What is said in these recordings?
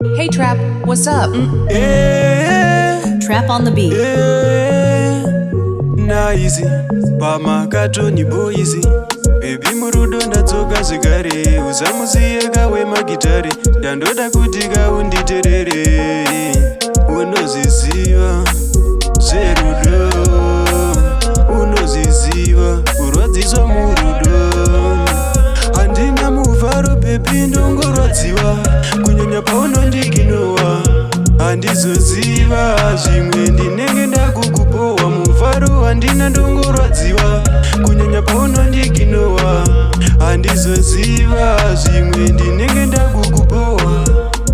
Hey Trap, what's up? Trap on the beat. Naizi pamakatoni boizi baby murudo ndatsoka zvigare usamusiye kawe magitare ndandoda kuti kaunditerere unozviziva zverudo unozviziva kurwadziswa murudo handina muvharo baby ndongorwadziwa kunyanya paunondiginowa handizoziva zvimwe ndinenge ndakukupowa muvharo handina ndongorwadziwa kunyanya paunondiginowa handizoziva zvimwe ndinenge ndakukupowa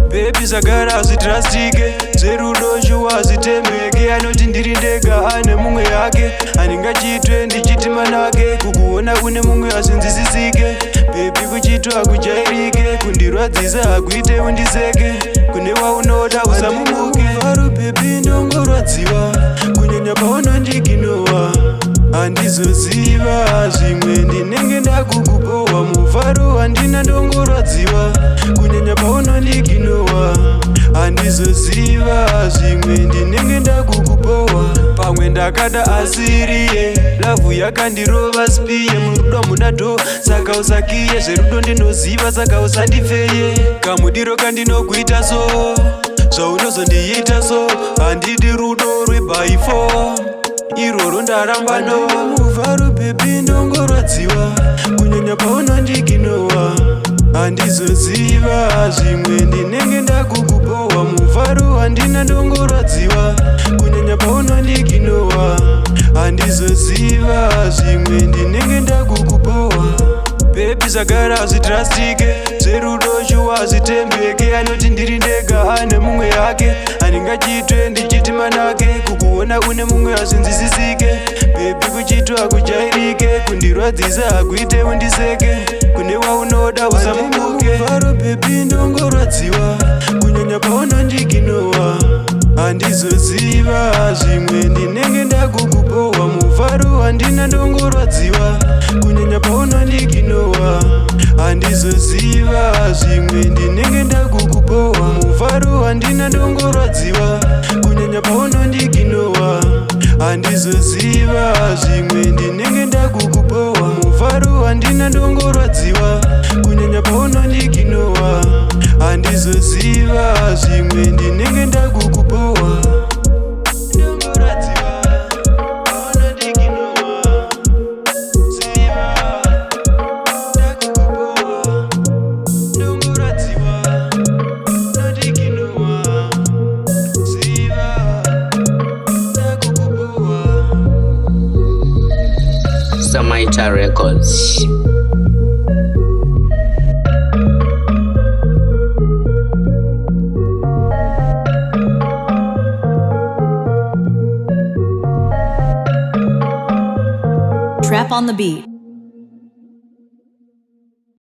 bebi sagara hazvitrastike zverudo shuwa zvitembeke anoti ndiri ndega ane mumwe yake handingachiitwe ndichiti manake kukuona une mumwe hazvinzwisisike bebi kuchitwa hakujairike kundirwadzisa hakuite undiseke kune waunoda usamumuke muvharo bebi ndongorwadziwa kunyanya paunondiginowa handizoziva zvimwe ndinenge ndakukupowa muvharo handina ndongorwadziwa kunyanya paunondiginowa handizoziva zvimwe ndinenge ndakukupowa pamwe ndakada asiriye lavhu yakandirova spiye murudo muna dho saka usakiye zverudo ndinoziva saka usandifeye kamudiro kandinokuita so zvaunozondiita so handidi rudo rwebaifo iroro ndaramba no muvharo bebi ndongorwadziwa kunyanya paunondiginowa handizoziva zvimwe ndinenge ndakukupowa muvharo handina ndongorwadziwa kunyanya paunondiginowa handizoziva zvimwe ndinenge ndakukupowa bebi sagara hazvitrastike zverudo shuwa zvitembeke anoti ndiri ndega ane mumwe yake handingachiitwe ndichiti manake kukuona une mumwe hazvinzwisisike bebi kuchitwa hakujairike kundirwadzisa hakuite undiseke kune waunoda usamumuke muvharo bebi ndongorwadziwa kunyanya paunondiginowa handizoziva zvimwe ndinenge ndakukupowa muvharo handina ndongorwadziwa kunyanya paunondiginowa handizoziva zvimwe ndinenge ndakukupowa muvharo handina ndongorwadziwa kunyanya paunondiginowa handizoziva zvimwe ndinenge ndakukupowa muvharo handina ndongorwadziwa kunyanya paunondiginowa handizoziva zvimwe ndinenge ndakukupowa Samaita Records. Trap on the beat.